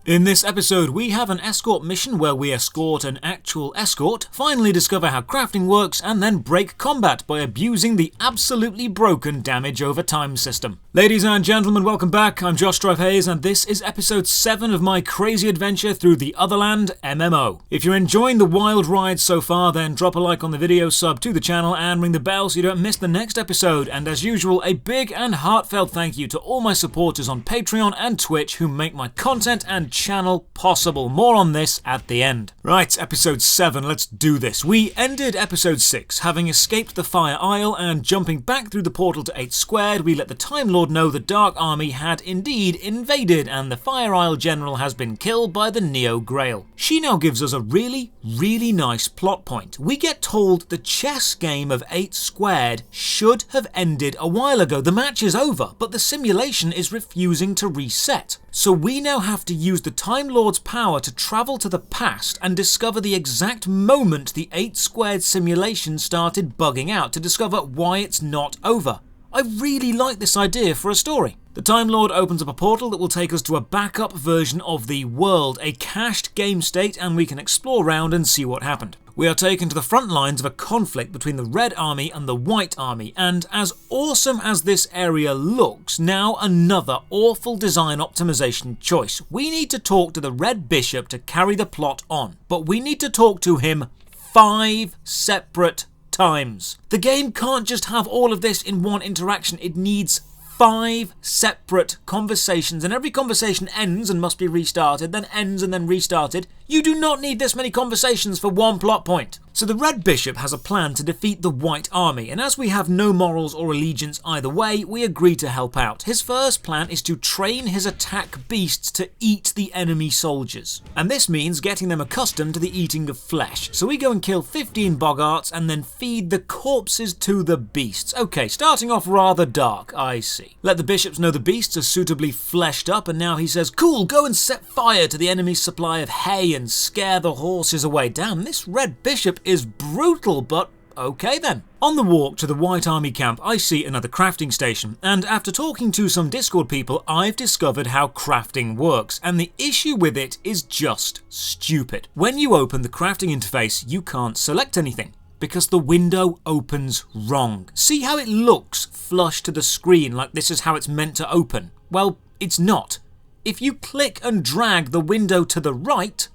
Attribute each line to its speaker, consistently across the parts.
Speaker 1: In this episode, we have an escort mission where we escort an actual escort, finally discover how crafting works, and then break combat by abusing the absolutely broken damage over time system. Ladies and gentlemen, welcome back. I'm Josh Hayes, and this is episode 7 of my crazy adventure through the Otherland MMO. If you're enjoying the wild ride so far, then drop a like on the video, sub to the channel, and ring the bell so you don't miss the next episode. And as usual, a big and heartfelt thank you to all my supporters on Patreon and Twitch who make my content and channel possible. More on this at the end. Right, episode 7, let's do this. We ended episode 6, having escaped the Fire Isle and jumping back through the portal to 8 squared, we let the Time Lord know the Dark Army had indeed invaded and the Fire Isle general has been killed by the Neo Grail. She now gives us a really nice plot point. We get told the chess game of 8 squared should have ended a while ago. The match is over, but the simulation is refusing to reset. So we now have to use the Time Lord's power to travel to the past and discover the exact moment the 8 squared simulation started bugging out to discover why it's not over. I really like this idea for a story. The Time Lord opens up a portal that will take us to a backup version of the world, a cached game state, and we can explore around and see what happened. We are taken to the front lines of a conflict between the Red Army and the White Army, and as awesome as this area looks, now another awful design optimization choice. We need to talk to the Red Bishop to carry the plot on, but we need to talk to him 5 separate times. The game can't just have all of this in one interaction, it needs 5 separate conversations, and every conversation ends and must be restarted, then ends and then restarted. You do not need this many conversations for one plot point. So the Red Bishop has a plan to defeat the White Army, and as we have no morals or allegiance either way, we agree to help out. His first plan is to train his attack beasts to eat the enemy soldiers. And this means getting them accustomed to the eating of flesh. So we go and kill 15 boggarts and then feed the corpses to the beasts. Okay, starting off rather dark, I see. Let the bishops know the beasts are suitably fleshed up, and now he says, cool, go and set fire to the enemy's supply of hay and scare the horses away. Damn, this Red Bishop is brutal, but okay then. On the walk to the White Army camp, I see another crafting station, and after talking to some Discord people, I've discovered how crafting works, and the issue with it is just stupid. When you open the crafting interface, you can't select anything, because the window opens wrong. See how it looks flush to the screen like this is how it's meant to open? Well, it's not. If you click and drag the window to the right,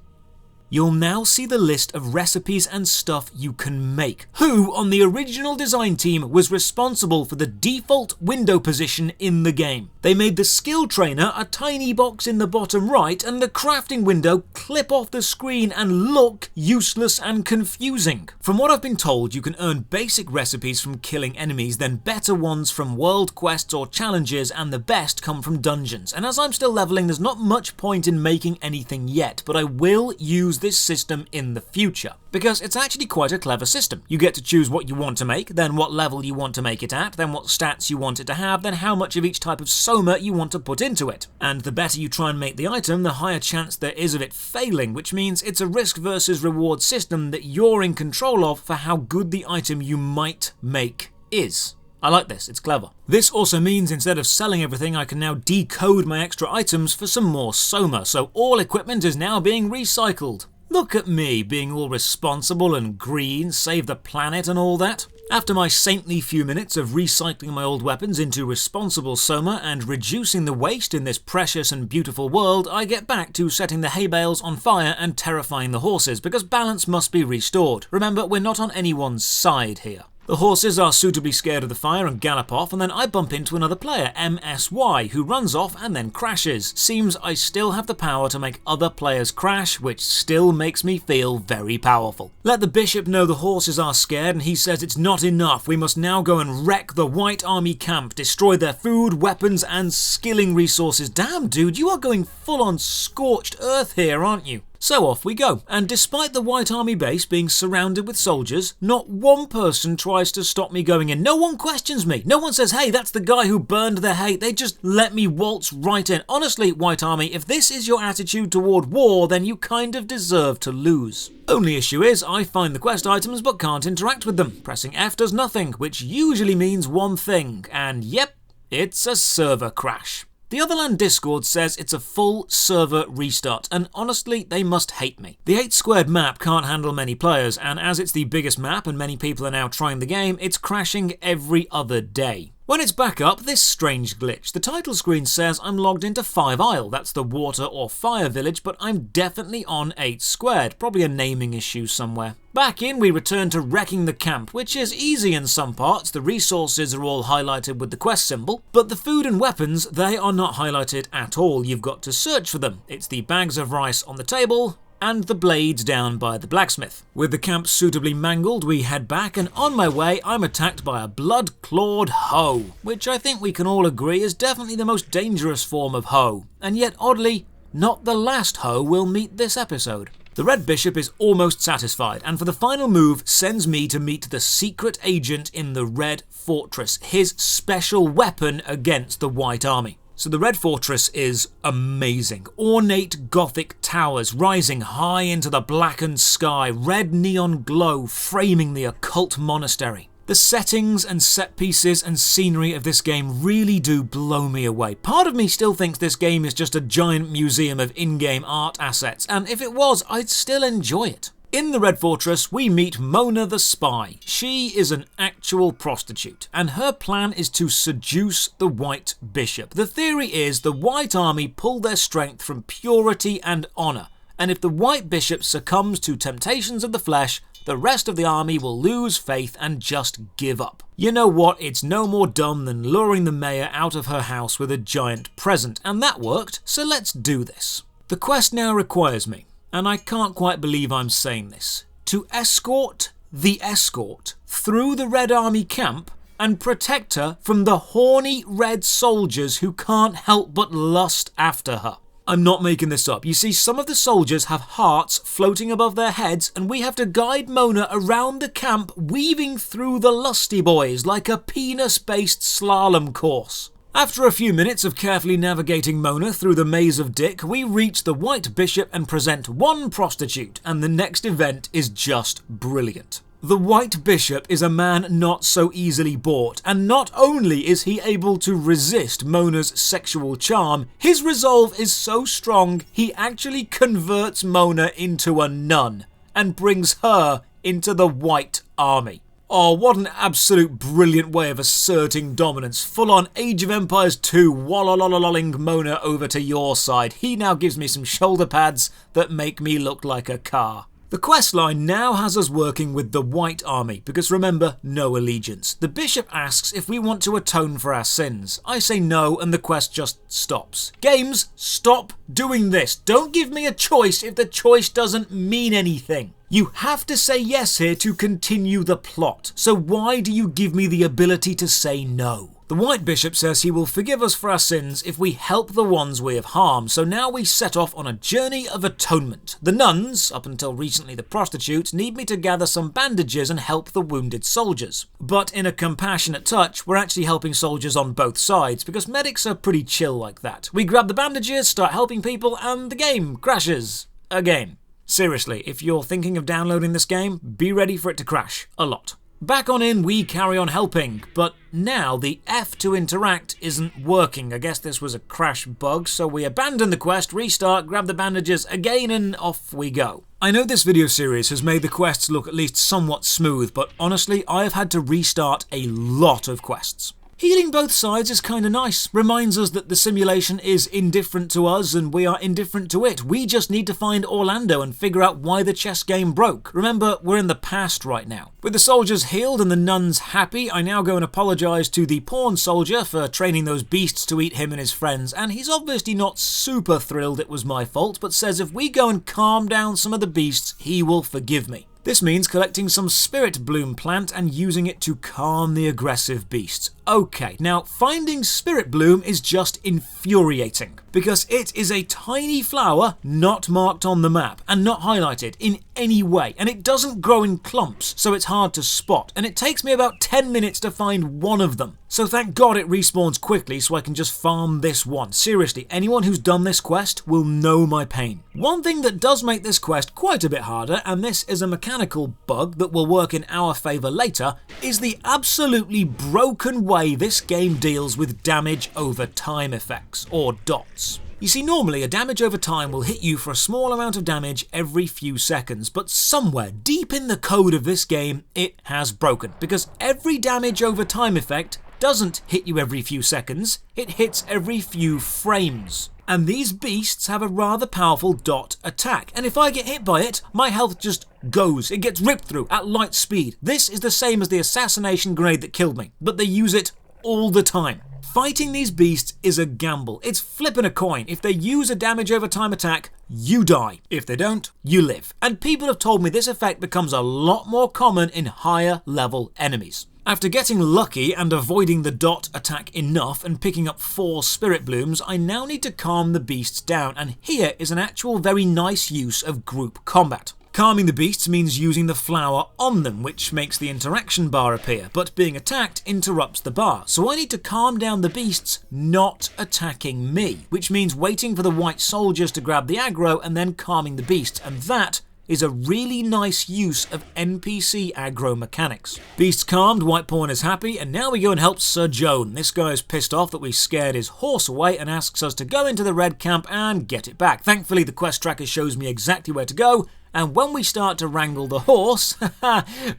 Speaker 1: you'll now see the list of recipes and stuff you can make. Who on the original design team was responsible for the default window position in the game? They made the skill trainer a tiny box in the bottom right and the crafting window clip off the screen and look useless and confusing. From what I've been told, you can earn basic recipes from killing enemies, then better ones from world quests or challenges, and the best come from dungeons. And as I'm still leveling, there's not much point in making anything yet, but I will use this system in the future, because it's actually quite a clever system. You get to choose what you want to make, then what level you want to make it at, then what stats you want it to have, then how much of each type of soma you want to put into it. And the better you try and make the item, the higher chance there is of it failing, which means it's a risk versus reward system that you're in control of for how good the item you might make is. I like this, it's clever. This also means instead of selling everything, I can now decode my extra items for some more soma, so all equipment is now being recycled. Look at me, being all responsible and green, save the planet and all that. After my saintly few minutes of recycling my old weapons into responsible soma and reducing the waste in this precious and beautiful world, I get back to setting the hay bales on fire and terrifying the horses, because balance must be restored. Remember, we're not on anyone's side here. The horses are suitably scared of the fire and gallop off, and then I bump into another player, MSY, who runs off and then crashes. Seems I still have the power to make other players crash, which still makes me feel very powerful. Let the bishop know the horses are scared, and he says it's not enough. We must now go and wreck the White Army camp, destroy their food, weapons, and skilling resources. Damn, dude, you are going full on scorched earth here, aren't you? So off we go, and despite the White Army base being surrounded with soldiers, not one person tries to stop me going in. No one questions me. No one says, hey, that's the guy who burned the hay. They just let me waltz right in. Honestly, White Army, if this is your attitude toward war, then you kind of deserve to lose. Only issue is, I find the quest items but can't interact with them. Pressing F does nothing, which usually means one thing, and yep, it's a server crash. The Otherland Discord says it's a full server restart, and honestly, they must hate me. The 8 squared map can't handle many players, and as it's the biggest map and many people are now trying the game, it's crashing every other day. When it's back up, this strange glitch. The title screen says I'm logged into 5 Isle, that's the water or fire village, but I'm definitely on 8 squared, probably a naming issue somewhere. Back in, we return to wrecking the camp, which is easy in some parts. The resources are all highlighted with the quest symbol, but the food and weapons, they are not highlighted at all. You've got to search for them. It's the bags of rice on the table, and the blades down by the blacksmith. With the camp suitably mangled, we head back, and on my way, I'm attacked by a blood-clawed hoe, which I think we can all agree is definitely the most dangerous form of hoe. And yet, oddly, not the last hoe we'll meet this episode. The Red Bishop is almost satisfied, and for the final move, sends me to meet the secret agent in the Red Fortress, his special weapon against the White Army. So the Red Fortress is amazing. Ornate Gothic towers rising high into the blackened sky, red neon glow framing the occult monastery. The settings and set pieces and scenery of this game really do blow me away. Part of me still thinks this game is just a giant museum of in-game art assets, and if it was, I'd still enjoy it. In the Red Fortress, we meet Mona the Spy. She is an actual prostitute, and her plan is to seduce the White Bishop. The theory is the White Army pull their strength from purity and honour, and if the White Bishop succumbs to temptations of the flesh, the rest of the army will lose faith and just give up. You know what, it's no more dumb than luring the mayor out of her house with a giant present, and that worked, so let's do this. The quest now requires me, and I can't quite believe I'm saying this, to escort the escort through the Red Army camp and protect her from the horny red soldiers who can't help but lust after her. I'm not making this up. You see, some of the soldiers have hearts floating above their heads, and we have to guide Mona around the camp, weaving through the lusty boys like a penis-based slalom course. After a few minutes of carefully navigating Mona through the maze of Dick, we reach the White Bishop and present one prostitute, and the next event is just brilliant. The White Bishop is a man not so easily bought, and not only is he able to resist Mona's sexual charm, his resolve is so strong he actually converts Mona into a nun, and brings her into the White Army. Oh, what an absolute brilliant way of asserting dominance. Full on Age of Empires 2 wallololololling Mona over to your side. He now gives me some shoulder pads that make me look like a car. The questline now has us working with the White Army, because remember, no allegiance. The Bishop asks if we want to atone for our sins. I say no, and the quest just stops. Games, stop doing this. Don't give me a choice if the choice doesn't mean anything. You have to say yes here to continue the plot, so why do you give me the ability to say no? The White Bishop says he will forgive us for our sins if we help the ones we have harmed, so now we set off on a journey of atonement. The nuns, up until recently the prostitutes, need me to gather some bandages and help the wounded soldiers. But in a compassionate touch, we're actually helping soldiers on both sides, because medics are pretty chill like that. We grab the bandages, start helping people, and the game crashes. Again. Seriously, if you're thinking of downloading this game, be ready for it to crash. A lot. Back on in, we carry on helping, but now the F to interact isn't working. I guess this was a crash bug, so we abandon the quest, restart, grab the bandages again, and off we go. I know this video series has made the quests look at least somewhat smooth, but honestly, I have had to restart a lot of quests. Healing both sides is kinda nice. Reminds us that the simulation is indifferent to us and we are indifferent to it. We just need to find Orlando and figure out why the chess game broke. Remember, we're in the past right now. With the soldiers healed and the nuns happy, I now go and apologise to the pawn soldier for training those beasts to eat him and his friends, and he's obviously not super thrilled it was my fault, but says if we go and calm down some of the beasts, he will forgive me. This means collecting some spirit bloom plant and using it to calm the aggressive beasts. Okay, now finding spirit bloom is just infuriating, because it is a tiny flower not marked on the map and not highlighted in any way, and it doesn't grow in clumps, so it's hard to spot, and it takes me about 10 minutes to find one of them. So thank God it respawns quickly so I can just farm this one. Seriously, anyone who's done this quest will know my pain. One thing that does make this quest quite a bit harder, and this is a mechanical bug that will work in our favour later, is the absolutely broken way way this game deals with damage over time effects, or dots. You see, normally a damage over time will hit you for a small amount of damage every few seconds, but somewhere deep in the code of this game it has broken, because every damage over time effect doesn't hit you every few seconds, it hits every few frames. And these beasts have a rather powerful dot attack, and if I get hit by it, my health just goes. It gets ripped through at light speed. This is the same as the assassination grenade that killed me, but they use it all the time. Fighting these beasts is a gamble. It's flipping a coin. If they use a damage over time attack, you die. If they don't, you live. And people have told me this effect becomes a lot more common in higher level enemies. After getting lucky and avoiding the dot attack enough and picking up 4 spirit blooms, I now need to calm the beasts down, and here is an actual very nice use of group combat. Calming the beasts means using the flower on them, which makes the interaction bar appear, but being attacked interrupts the bar. So I need to calm down the beasts not attacking me, which means waiting for the white soldiers to grab the aggro and then calming the beasts, and that is a really nice use of NPC aggro mechanics. Beasts calmed, white pawn is happy, and now we go and help Sir Joan. This guy is pissed off that we scared his horse away and asks us to go into the red camp and get it back. Thankfully the quest tracker shows me exactly where to go, and when we start to wrangle the horse,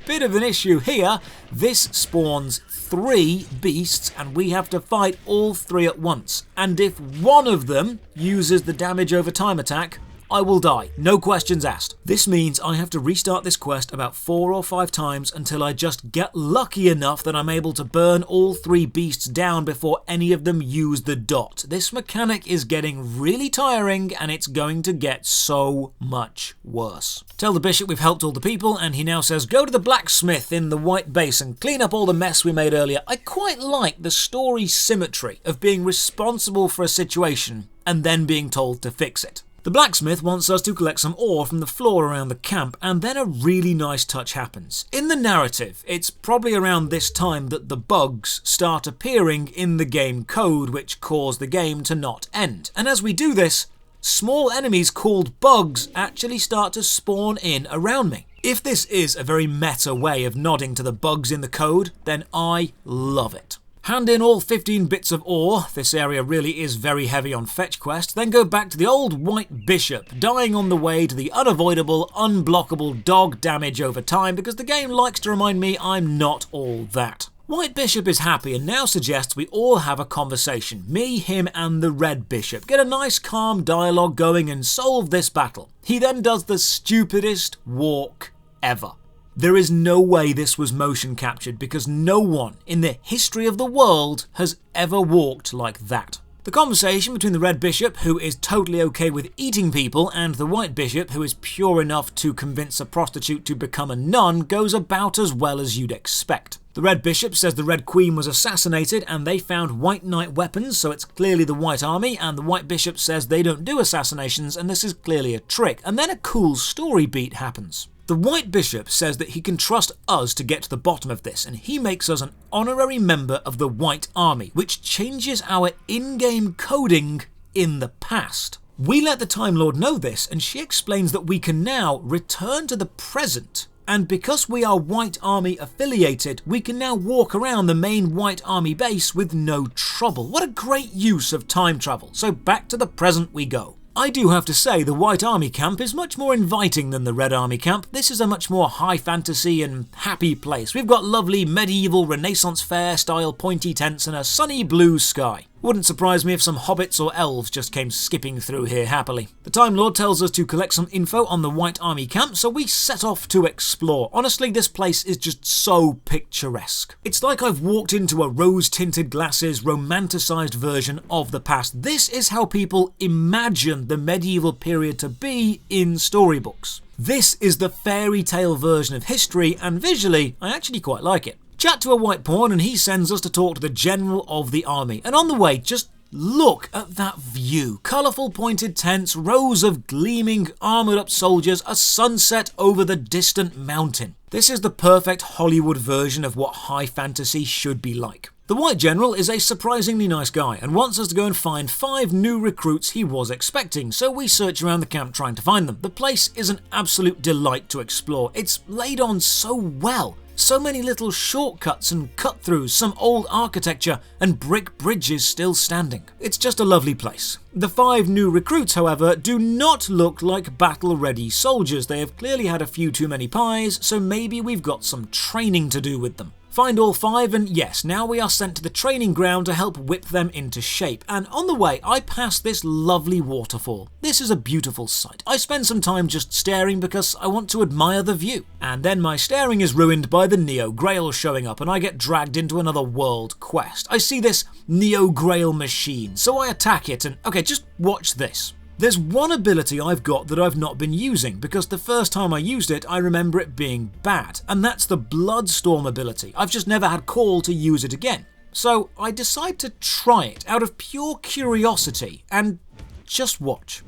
Speaker 1: bit of an issue here, this spawns 3 beasts and we have to fight all 3 at once. And if one of them uses the damage over time attack, I will die, no questions asked. This means I have to restart this quest about 4 or 5 times until I just get lucky enough that I'm able to burn all 3 beasts down before any of them use the dot. This mechanic is getting really tiring and it's going to get so much worse. Tell the bishop we've helped all the people, and he now says go to the blacksmith in the white base and clean up all the mess we made earlier. I quite like the story symmetry of being responsible for a situation and then being told to fix it. The blacksmith wants us to collect some ore from the floor around the camp, and then a really nice touch happens. In the narrative, it's probably around this time that the bugs start appearing in the game code, which cause the game to not end. And as we do this, small enemies called bugs actually start to spawn in around me. If this is a very meta way of nodding to the bugs in the code, then I love it. Hand in all 15 bits of ore, this area really is very heavy on fetch quest, then go back to the old white bishop, dying on the way to the unavoidable, unblockable dog damage over time because the game likes to remind me I'm not all that. White bishop is happy and now suggests we all have a conversation, me, him and the red bishop, get a nice calm dialogue going and solve this battle. He then does the stupidest walk ever. There is no way this was motion captured because no one in the history of the world has ever walked like that. The conversation between the red bishop, who is totally okay with eating people, and the white bishop, who is pure enough to convince a prostitute to become a nun, goes about as well as you'd expect. The red bishop says the red queen was assassinated and they found white knight weapons, so it's clearly the white army, and the white bishop says they don't do assassinations and this is clearly a trick, and then a cool story beat happens. The white bishop says that he can trust us to get to the bottom of this, and he makes us an honorary member of the white army, which changes our in-game coding in the past. We let the Time Lord know this, and she explains that we can now return to the present, and because we are white army affiliated, we can now walk around the main white army base with no trouble. What a great use of time travel. So back to the present we go. I do have to say the White Army camp is much more inviting than the Red Army camp. This is a much more high fantasy and happy place. We've got lovely medieval Renaissance fair style pointy tents and a sunny blue sky. Wouldn't surprise me if some hobbits or elves just came skipping through here happily. The Time Lord tells us to collect some info on the White Army camp, so we set off to explore. Honestly, this place is just so picturesque. It's like I've walked into a rose-tinted glasses, romanticised version of the past. This is how people imagine the medieval period to be in storybooks. This is the fairy tale version of history, and visually, I actually quite like it. Chat to a white pawn and he sends us to talk to the general of the army. And on the way, just look at that view. Colourful pointed tents, rows of gleaming armoured up soldiers, a sunset over the distant mountain. This is the perfect Hollywood version of what high fantasy should be like. The white general is a surprisingly nice guy and wants us to go and find 5 new recruits he was expecting, so we search around the camp trying to find them. The place is an absolute delight to explore. It's laid on so well. So many little shortcuts and cut-throughs, some old architecture, and brick bridges still standing. It's just a lovely place. The 5 new recruits, however, do not look like battle-ready soldiers. They have clearly had a few too many pies, so maybe we've got some training to do with them. Find all 5 and yes, now we are sent to the training ground to help whip them into shape. And on the way, I pass this lovely waterfall. This is a beautiful sight. I spend some time just staring because I want to admire the view. And then my staring is ruined by the Neo Grail showing up and I get dragged into another world quest. I see this Neo Grail machine, so I attack it and okay, just watch this. There's one ability I've got that I've not been using, because the first time I used it, I remember it being bad, and that's the Bloodstorm ability. I've just never had call to use it again. So I decide to try it out of pure curiosity, and just watch.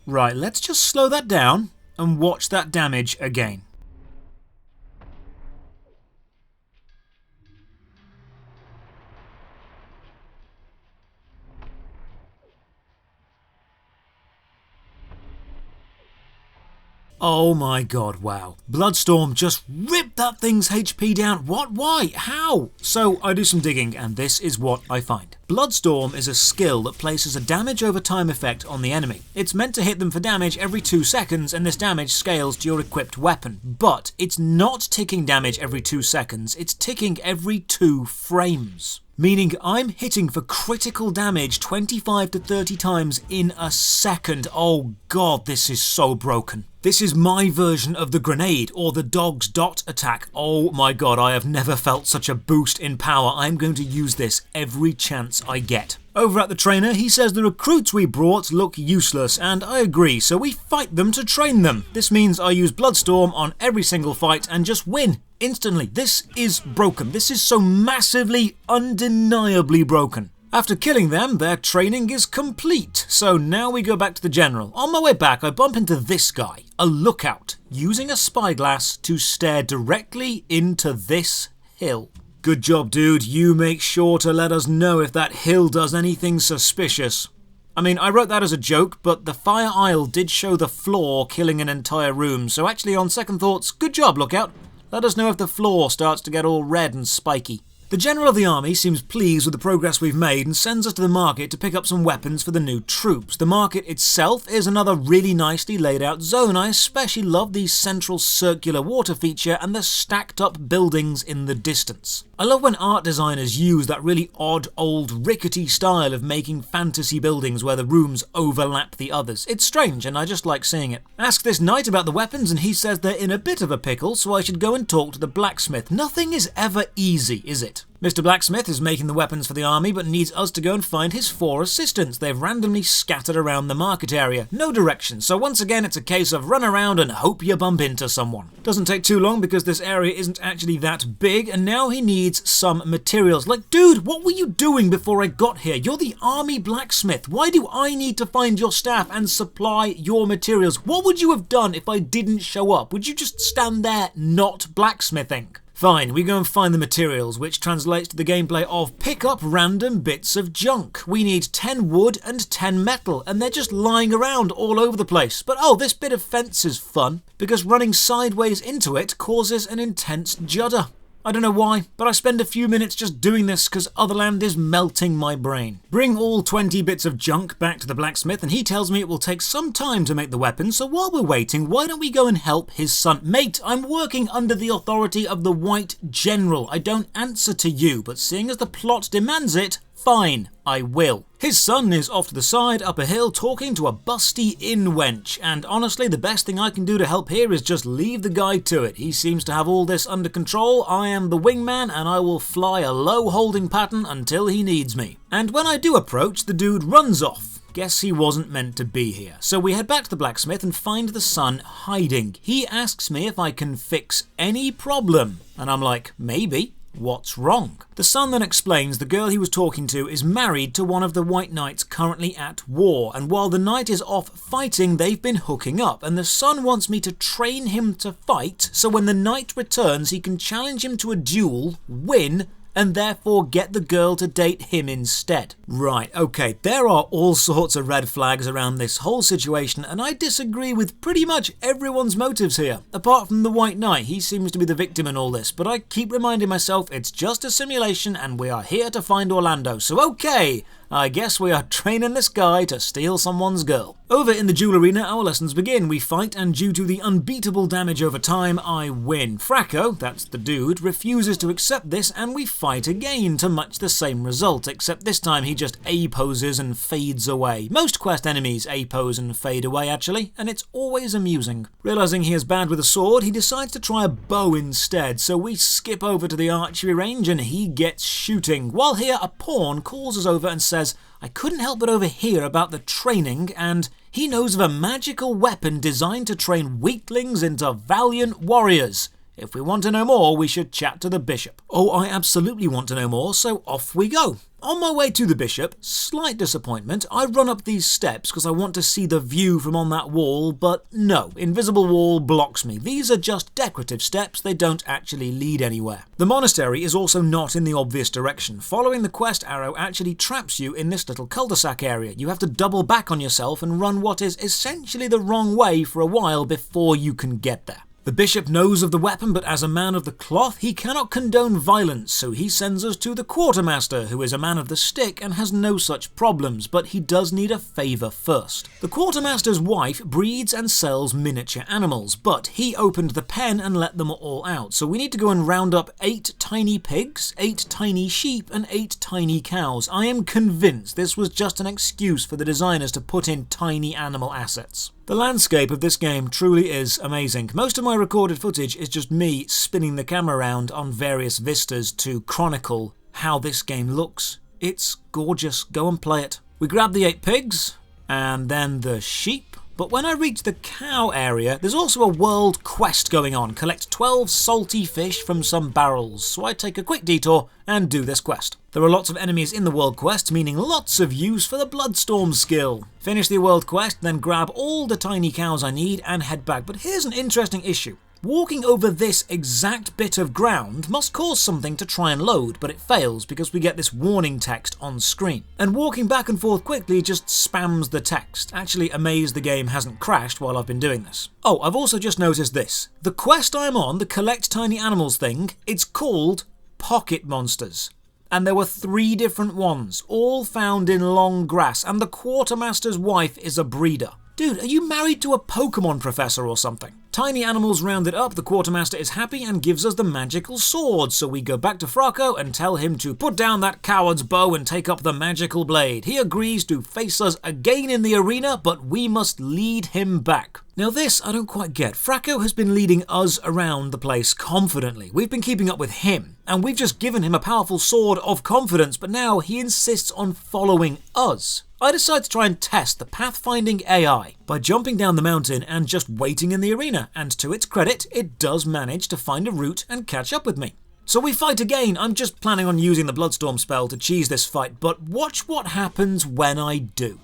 Speaker 1: Right, let's just slow that down and watch that damage again. Oh my god, wow. Bloodstorm just ripped that thing's HP down. What? Why? How? So I do some digging and this is what I find. Bloodstorm is a skill that places a damage over time effect on the enemy. It's meant to hit them for damage every 2 seconds and this damage scales to your equipped weapon. But it's not ticking damage every 2 seconds, it's ticking every 2 frames. Meaning I'm hitting for critical damage 25 to 30 times in a second. Oh god, this is so broken. This is my version of the grenade or the dog's dot attack. Oh my god, I have never felt such a boost in power. I'm going to use this every chance I get. Over at the trainer, he says the recruits we brought look useless, and I agree, so we fight them to train them. This means I use Bloodstorm on every single fight and just win instantly. This is broken. This is so massively, undeniably broken. After killing them, their training is complete, so now we go back to the general. On my way back, I bump into this guy, a lookout, using a spyglass to stare directly into this hill. Good job, dude. You make sure to let us know if that hill does anything suspicious. I mean, I wrote that as a joke, but the fire aisle did show the floor killing an entire room, so actually on second thoughts, good job, lookout. Let us know if the floor starts to get all red and spiky. The General of the Army seems pleased with the progress we've made and sends us to the market to pick up some weapons for the new troops. The market itself is another really nicely laid out zone. I especially love the central circular water feature and the stacked up buildings in the distance. I love when art designers use that really odd old rickety style of making fantasy buildings where the rooms overlap the others. It's strange and I just like seeing it. Ask this knight about the weapons and he says they're in a bit of a pickle, so I should go and talk to the blacksmith. Nothing is ever easy, is it? Mr. Blacksmith is making the weapons for the army but needs us to go and find his 4 assistants. They've randomly scattered around the market area. No direction, so once again it's a case of run around and hope you bump into someone. Doesn't take too long because this area isn't actually that big and now he needs some materials. Like, dude, what were you doing before I got here? You're the army blacksmith. Why do I need to find your staff and supply your materials? What would you have done if I didn't show up? Would you just stand there not blacksmithing? Fine, we go and find the materials, which translates to the gameplay of pick up random bits of junk. We need 10 wood and 10 metal, and they're just lying around all over the place. But oh, this bit of fence is fun, because running sideways into it causes an intense judder. I don't know why, but I spend a few minutes just doing this because Otherland is melting my brain. Bring all 20 bits of junk back to the blacksmith and he tells me it will take some time to make the weapon, so while we're waiting, why don't we go and help his son? Mate, I'm working under the authority of the White General. I don't answer to you, but seeing as the plot demands it, fine, I will. His son is off to the side, up a hill, talking to a busty inn wench, and honestly the best thing I can do to help here is just leave the guy to it. He seems to have all this under control. I am the wingman and I will fly a low holding pattern until he needs me. And when I do approach, the dude runs off. Guess he wasn't meant to be here. So we head back to the blacksmith and find the son hiding. He asks me if I can fix any problem, and I'm like, maybe. What's wrong? The son then explains the girl he was talking to is married to one of the White Knights currently at war, and while the knight is off fighting, they've been hooking up, and the son wants me to train him to fight, so when the knight returns he can challenge him to a duel, win, and therefore get the girl to date him instead. Right, okay, there are all sorts of red flags around this whole situation, and I disagree with pretty much everyone's motives here. Apart from the White Knight, he seems to be the victim in all this, but I keep reminding myself it's just a simulation and we are here to find Orlando, so okay, I guess we are training this guy to steal someone's girl. Over in the duel arena, our lessons begin. We fight, and due to the unbeatable damage over time, I win. Fracco, that's the dude, refuses to accept this, and we fight again to much the same result, except this time he just A-poses and fades away. Most quest enemies A-pose and fade away, actually, and it's always amusing. Realizing he is bad with a sword, he decides to try a bow instead, so we skip over to the archery range and he gets shooting. While here, a pawn calls us over and says, I couldn't help but overhear about the training, and he knows of a magical weapon designed to train weaklings into valiant warriors. If we want to know more, we should chat to the bishop. Oh, I absolutely want to know more, so off we go. On my way to the bishop, slight disappointment, I run up these steps because I want to see the view from on that wall, but no, invisible wall blocks me. These are just decorative steps, they don't actually lead anywhere. The monastery is also not in the obvious direction. Following the quest arrow actually traps you in this little cul-de-sac area. You have to double back on yourself and run what is essentially the wrong way for a while before you can get there. The bishop knows of the weapon, but as a man of the cloth, he cannot condone violence, so he sends us to the quartermaster, who is a man of the stick and has no such problems, but he does need a favour first. The quartermaster's wife breeds and sells miniature animals, but he opened the pen and let them all out, so we need to go and round up 8 tiny pigs, 8 tiny sheep, and 8 tiny cows. I am convinced this was just an excuse for the designers to put in tiny animal assets. The landscape of this game truly is amazing. Most of my recorded footage is just me spinning the camera around on various vistas to chronicle how this game looks. It's gorgeous. Go and play it. We grab the 8 pigs, and then the sheep. But when I reach the cow area, there's also a world quest going on. Collect 12 salty fish from some barrels. So I take a quick detour and do this quest. There are lots of enemies in the world quest, meaning lots of use for the Bloodstorm skill. Finish the world quest, then grab all the tiny cows I need and head back. But here's an interesting issue. Walking over this exact bit of ground must cause something to try and load, but it fails because we get this warning text on screen. And walking back and forth quickly just spams the text. Actually amazed the game hasn't crashed while I've been doing this. Oh, I've also just noticed this. The quest I'm on, the collect tiny animals thing, it's called Pocket Monsters. And there were 3 different ones, all found in long grass, and the quartermaster's wife is a breeder. Dude, are you married to a Pokemon professor or something? Tiny animals rounded up, the quartermaster is happy and gives us the magical sword, so we go back to Fracco and tell him to put down that coward's bow and take up the magical blade. He agrees to face us again in the arena, but we must lead him back. Now this I don't quite get. Fracco has been leading us around the place confidently. We've been keeping up with him, and we've just given him a powerful sword of confidence, but now he insists on following us. I decide to try and test the pathfinding AI by jumping down the mountain and just waiting in the arena, and to its credit, it does manage to find a route and catch up with me. So we fight again. I'm just planning on using the Bloodstorm spell to cheese this fight, but watch what happens when I do.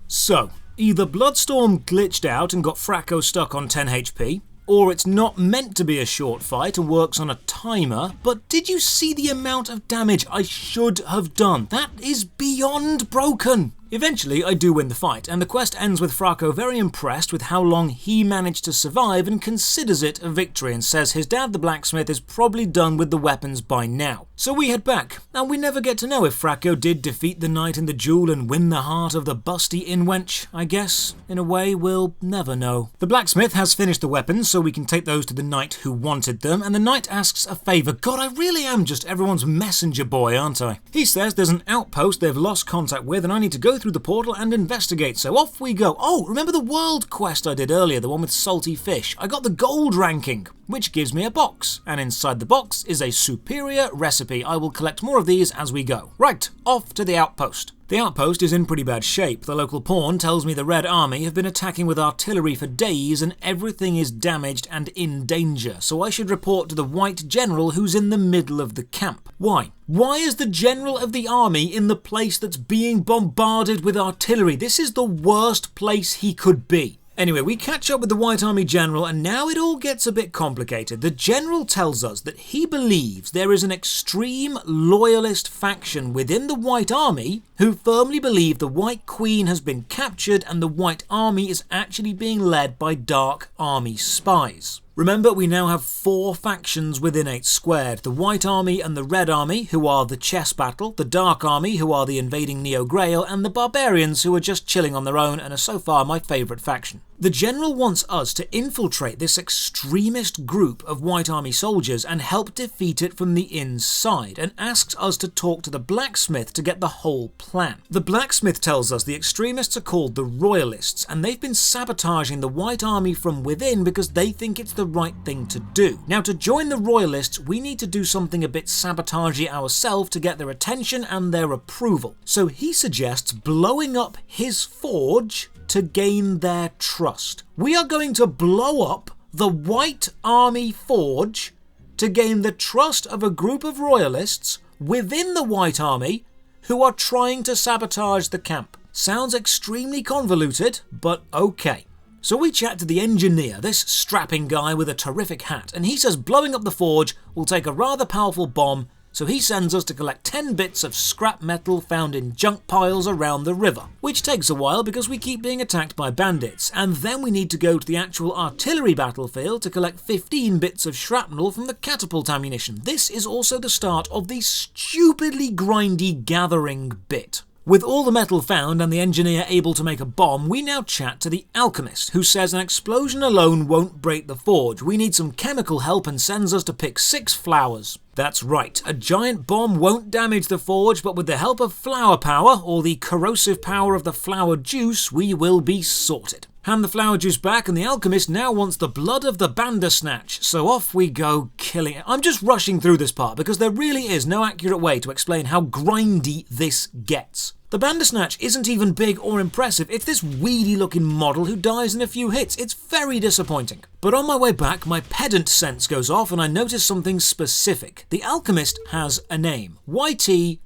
Speaker 1: So, either Bloodstorm glitched out and got Fracco stuck on 10 HP, or it's not meant to be a short fight and works on a timer, but did you see the amount of damage I should have done? That is beyond broken! Eventually, I do win the fight, and the quest ends with Fracco very impressed with how long he managed to survive and considers it a victory and says his dad the blacksmith is probably done with the weapons by now. So we head back, and we never get to know if Fracco did defeat the knight in the duel and win the heart of the busty inn-wench, I guess. In a way, we'll never know. The blacksmith has finished the weapons, so we can take those to the knight who wanted them, and the knight asks a favour. God, I really am just everyone's messenger boy, aren't I? He says there's an outpost they've lost contact with, and I need to go through the portal and investigate, so off we go. Oh, remember the world quest I did earlier, the one with salty fish? I got the gold ranking. which gives me a box, and inside the box is a superior recipe. I will collect more of these as we go. Right, off to the outpost. The outpost is in pretty bad shape. The local pawn tells me the Red Army have been attacking with artillery for days and everything is damaged and in danger, so I should report to the White General who's in the middle of the camp. Why? Why is the General of the Army in the place that's being bombarded with artillery? This is the worst place he could be. Anyway, we catch up with the White Army General and now it all gets a bit complicated. The General tells us that he believes there is an extreme loyalist faction within the White Army who firmly believe the White Queen has been captured and the White Army is actually being led by Dark Army spies. Remember, we now have 4 factions within 8 squared. The White Army and the Red Army, who are the chess battle, the Dark Army, who are the invading Neo-Grail, and the Barbarians, who are just chilling on their own and are so far my favourite faction. The General wants us to infiltrate this extremist group of White Army soldiers and help defeat it from the inside, and asks us to talk to the blacksmith to get the whole plan. The blacksmith tells us the extremists are called the Royalists, and they've been sabotaging the White Army from within because they think it's the right thing to do. Now, to join the Royalists, we need to do something a bit sabotagey ourselves to get their attention and their approval. So he suggests blowing up his forge to gain their trust. We are going to blow up the White Army forge to gain the trust of a group of Royalists within the White Army who are trying to sabotage the camp. Sounds extremely convoluted, but okay. So we chat to the engineer, this strapping guy with a terrific hat, and he says blowing up the forge will take a rather powerful bomb, so he sends us to collect 10 bits of scrap metal found in junk piles around the river, which takes a while because we keep being attacked by bandits, and then we need to go to the actual artillery battlefield to collect 15 bits of shrapnel from the catapult ammunition. This is also the start of the stupidly grindy gathering bit. With all the metal found and the engineer able to make a bomb, we now chat to the alchemist, who says an explosion alone won't break the forge. We need some chemical help and sends us to pick 6 flowers. That's right, a giant bomb won't damage the forge, but with the help of flower power, or the corrosive power of the flower juice, we will be sorted. Hand the flower juice back and the alchemist now wants the blood of the Bandersnatch, so off we go killing it. I'm just rushing through this part because there really is no accurate way to explain how grindy this gets. The Bandersnatch isn't even big or impressive, it's this weedy looking model who dies in a few hits. It's very disappointing. But on my way back, my pedant sense goes off and I notice something specific. The alchemist has a name, YTHRG,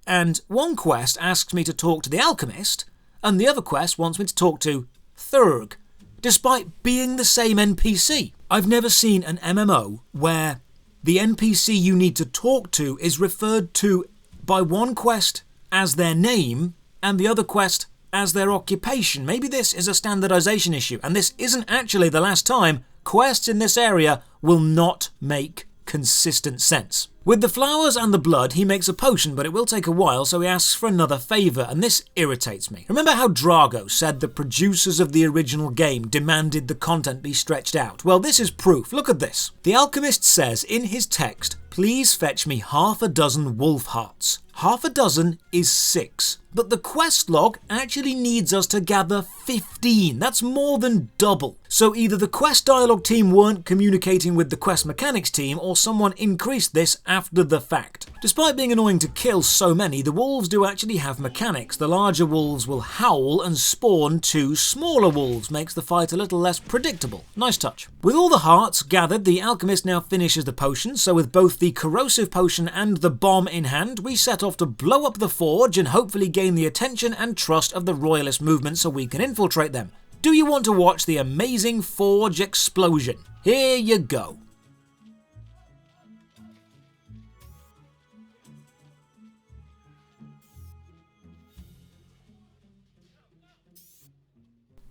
Speaker 1: and one quest asks me to talk to the alchemist, and the other quest wants me to talk to Thurg, despite being the same NPC. I've never seen an MMO where the NPC you need to talk to is referred to by one quest as their name and the other quest as their occupation. Maybe this is a standardization issue, and this isn't actually the last time quests in this area will not make consistent sense. With the flowers and the blood, he makes a potion, but it will take a while, so he asks for another favour, and this irritates me. Remember how Drago said the producers of the original game demanded the content be stretched out? Well, this is proof. Look at this. The alchemist says in his text, "Please fetch me 6 wolf hearts." 6 is 6, but the quest log actually needs us to gather 15. That's more than double. So either the quest dialogue team weren't communicating with the quest mechanics team, or someone increased this after the fact. Despite being annoying to kill so many, the wolves do actually have mechanics. The larger wolves will howl and spawn 2 smaller wolves, makes the fight a little less predictable. Nice touch. With all the hearts gathered, the alchemist now finishes the potion, so with both the corrosive potion and the bomb in hand, we set off to blow up the forge and hopefully gain the attention and trust of the royalist movement so we can infiltrate them. Do you want to watch the amazing forge explosion? Here you go.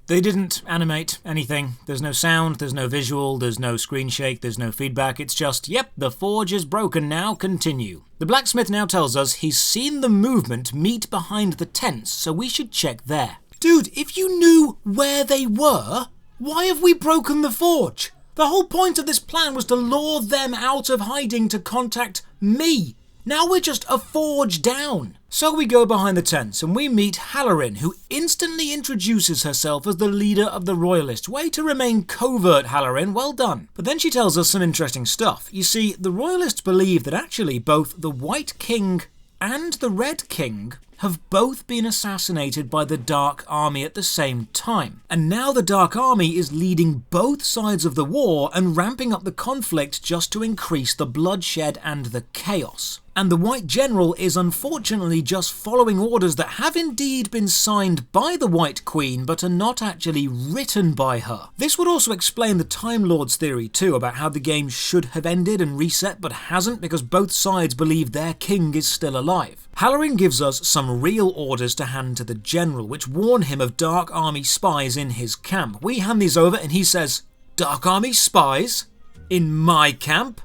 Speaker 1: They didn't animate anything. There's no sound, there's no visual, there's no screen shake, there's no feedback. It's just, yep, the forge is broken now, continue. The blacksmith now tells us he's seen the movement meet behind the tents, so we should check there. Dude, if you knew where they were, why have we broken the forge? The whole point of this plan was to lure them out of hiding to contact me. Now we're just a forge down. So we go behind the tents and we meet Halloran, who instantly introduces herself as the leader of the Royalists. Way to remain covert, Halloran, well done. But then she tells us some interesting stuff. You see, the Royalists believe that actually both the White King and the Red King have both been assassinated by the Dark Army at the same time. And now the Dark Army is leading both sides of the war and ramping up the conflict just to increase the bloodshed and the chaos. And the White General is unfortunately just following orders that have indeed been signed by the White Queen, but are not actually written by her. This would also explain the Time Lords theory too, about how the game should have ended and reset, but hasn't because both sides believe their king is still alive. Halloran gives us some real orders to hand to the General, which warn him of Dark Army spies in his camp. We hand these over and he says, "Dark Army spies? In my camp?"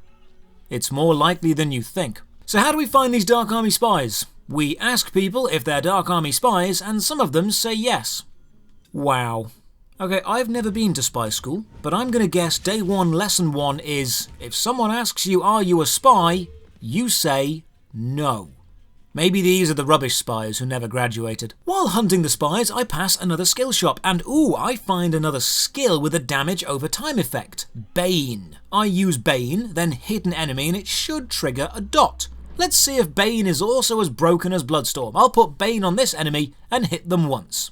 Speaker 1: It's more likely than you think. So how do we find these Dark Army spies? We ask people if they're Dark Army spies, and some of them say yes. Wow. Okay, I've never been to spy school, but I'm gonna guess day one, lesson one is, if someone asks you, are you a spy, you say no. Maybe these are the rubbish spies who never graduated. While hunting the spies, I pass another skill shop, and ooh, I find another skill with a damage over time effect. Bane. I use Bane, then hit an enemy, and it should trigger a dot. Let's see if Bane is also as broken as Bloodstorm. I'll put Bane on this enemy and hit them once.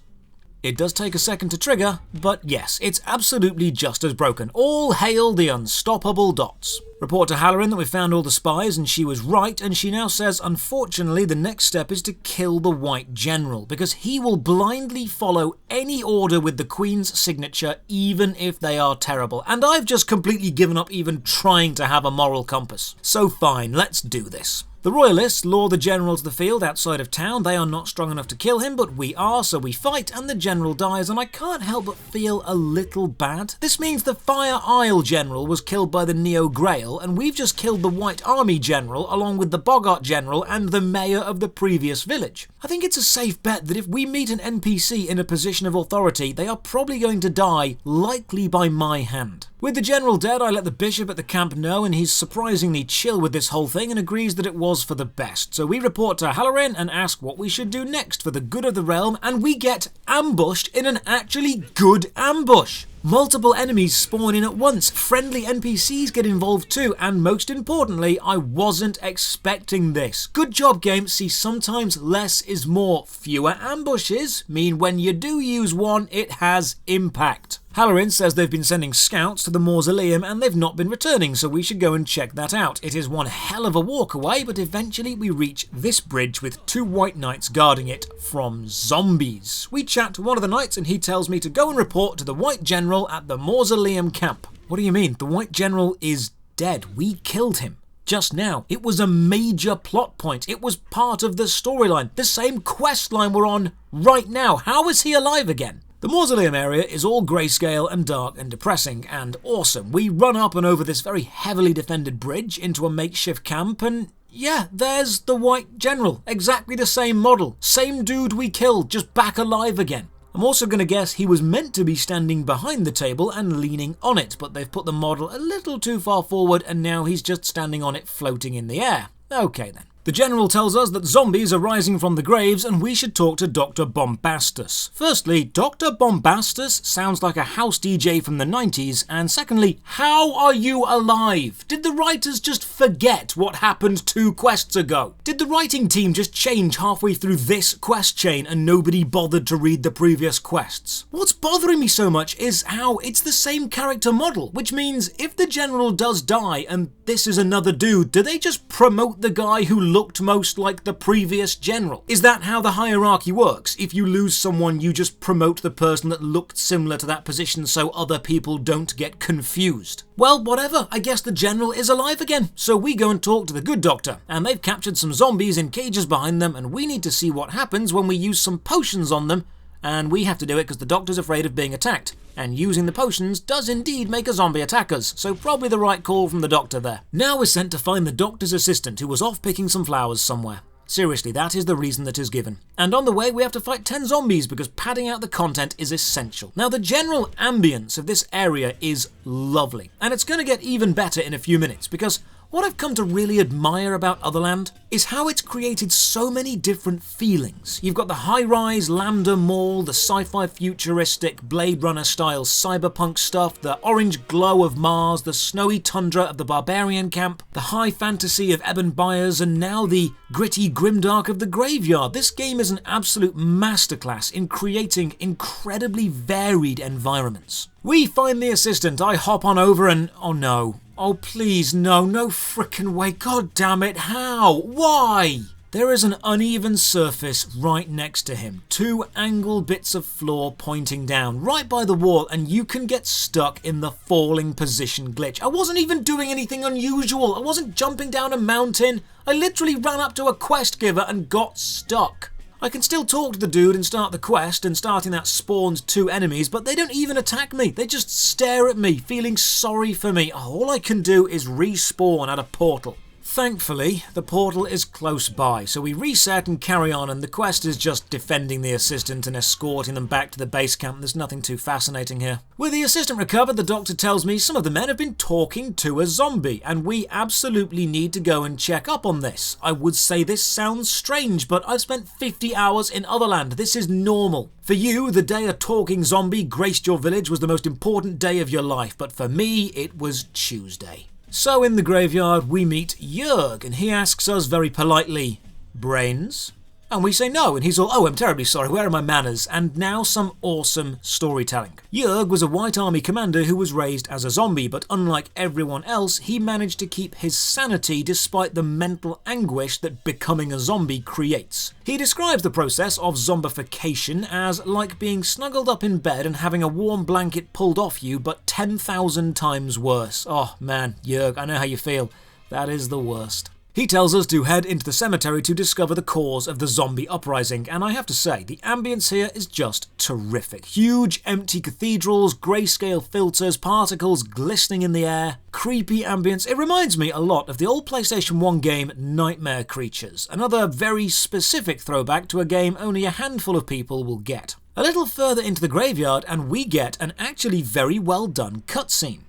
Speaker 1: It does take a second to trigger, but yes, it's absolutely just as broken. All hail the unstoppable dots. Report to Halloran that we found all the spies and she was right, and she now says unfortunately the next step is to kill the White General, because he will blindly follow any order with the Queen's signature even if they are terrible, and I've just completely given up even trying to have a moral compass. So fine, let's do this. The Royalists lure the General to the field outside of town. They are not strong enough to kill him, but we are, so we fight and the General dies, and I can't help but feel a little bad. This means the Fire Isle General was killed by the Neo Grail, and we've just killed the White Army General along with the Boggart General and the Mayor of the previous village. I think it's a safe bet that if we meet an NPC in a position of authority, they are probably going to die, likely by my hand. With the General dead, I let the Bishop at the camp know, and he's surprisingly chill with this whole thing and agrees that it was for the best. So we report to Halloran and ask what we should do next for the good of the realm, and we get ambushed in an actually good ambush. Multiple enemies spawn in at once, friendly NPCs get involved too, and most importantly, I wasn't expecting this. Good job, game. See, sometimes less is more. Fewer ambushes mean when you do use one, it has impact. Halloran says they've been sending scouts to the mausoleum and they've not been returning, so we should go and check that out. It is one hell of a walk away, but eventually we reach this bridge with 2 white knights guarding it from zombies. We chat to one of the knights and he tells me to go and report to the White General at the mausoleum camp. What do you mean? The White General is dead. We killed him. Just now. It was a major plot point. It was part of the storyline. The same quest line we're on right now. How is he alive again? The mausoleum area is all grayscale and dark and depressing and awesome. We run up and over this very heavily defended bridge into a makeshift camp, and yeah, there's the White General. Exactly the same model. Same dude we killed, just back alive again. I'm also going to guess he was meant to be standing behind the table and leaning on it, but they've put the model a little too far forward and now he's just standing on it floating in the air. Okay then. The General tells us that zombies are rising from the graves and we should talk to Dr. Bombastus. Firstly, Dr. Bombastus sounds like a house DJ from the 90s, and secondly, how are you alive? Did the writers just forget what happened 2 quests ago? Did the writing team just change halfway through this quest chain and nobody bothered to read the previous quests? What's bothering me so much is how it's the same character model, which means if the General does die and this is another dude, do they just promote the guy who looked most like the previous General? Is that how the hierarchy works? If you lose someone, you just promote the person that looked similar to that position so other people don't get confused? Well, whatever. I guess the General is alive again. So we go and talk to the good doctor, and they've captured some zombies in cages behind them, and we need to see what happens when we use some potions on them, and we have to do it because the doctor's afraid of being attacked. And using the potions does indeed make a zombie attack us, so probably the right call from the doctor there. Now we're sent to find the doctor's assistant who was off picking some flowers somewhere. Seriously, that is the reason that is given. And on the way we have to fight 10 zombies because padding out the content is essential. Now the general ambience of this area is lovely, and it's going to get even better in a few minutes because what I've come to really admire about Otherland is how it's created so many different feelings. You've got the high-rise Lambda Mall, the sci-fi futuristic Blade Runner style cyberpunk stuff, the orange glow of Mars, the snowy tundra of the barbarian camp, the high fantasy of Eben Byers, and now the gritty grimdark of the graveyard. This game is an absolute masterclass in creating incredibly varied environments. We find the assistant, I hop on over and oh no. Oh please, no frickin' way, god damn it, how? Why? There is an uneven surface right next to him, 2 angled bits of floor pointing down, right by the wall, and you can get stuck in the falling position glitch. I wasn't even doing anything unusual, I wasn't jumping down a mountain, I literally ran up to a quest giver and got stuck. I can still talk to the dude and start the quest, and starting that spawns 2 enemies, but they don't even attack me. They just stare at me, feeling sorry for me. All I can do is respawn at a portal. Thankfully, the portal is close by, so we reset and carry on, and the quest is just defending the assistant and escorting them back to the base camp. There's nothing too fascinating here. With the assistant recovered, the doctor tells me some of the men have been talking to a zombie, and we absolutely need to go and check up on this. I would say this sounds strange, but I've spent 50 hours in Otherland. This is normal. For you, the day a talking zombie graced your village was the most important day of your life, but for me, it was Tuesday. So in the graveyard we meet Jörg, and he asks us very politely, brains? And we say no, and he's all, oh, I'm terribly sorry, where are my manners? And now some awesome storytelling. Jörg was a White Army commander who was raised as a zombie, but unlike everyone else, he managed to keep his sanity despite the mental anguish that becoming a zombie creates. He describes the process of zombification as like being snuggled up in bed and having a warm blanket pulled off you, but 10,000 times worse. Oh man, Jörg, I know how you feel. That is the worst. He tells us to head into the cemetery to discover the cause of the zombie uprising, and I have to say, the ambience here is just terrific. Huge empty cathedrals, grayscale filters, particles glistening in the air, creepy ambience. It reminds me a lot of the old PlayStation 1 game Nightmare Creatures, another very specific throwback to a game only a handful of people will get. A little further into the graveyard and we get an actually very well done cutscene.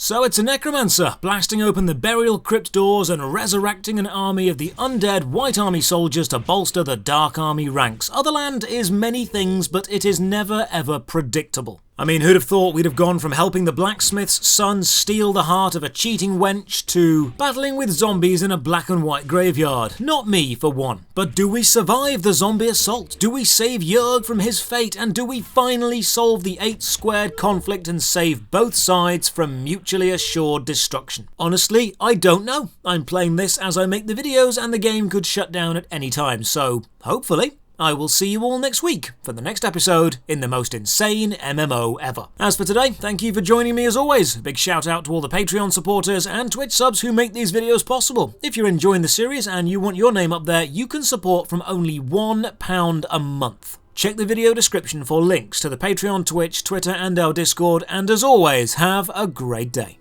Speaker 1: So it's a necromancer, blasting open the burial crypt doors and resurrecting an army of the undead White Army soldiers to bolster the Dark Army ranks. Otherland is many things, but it is never ever predictable. I mean, who'd have thought we'd have gone from helping the blacksmith's son steal the heart of a cheating wench to battling with zombies in a black and white graveyard? Not me, for one. But do we survive the zombie assault? Do we save Jörg from his fate? And do we finally solve the 8-squared conflict and save both sides from mutually assured destruction? Honestly, I don't know. I'm playing this as I make the videos and the game could shut down at any time, so hopefully I will see you all next week for the next episode in the most insane MMO ever. As for today, thank you for joining me as always. A big shout out to all the Patreon supporters and Twitch subs who make these videos possible. If you're enjoying the series and you want your name up there, you can support from only £1 a month. Check the video description for links to the Patreon, Twitch, Twitter and our Discord, and as always, have a great day.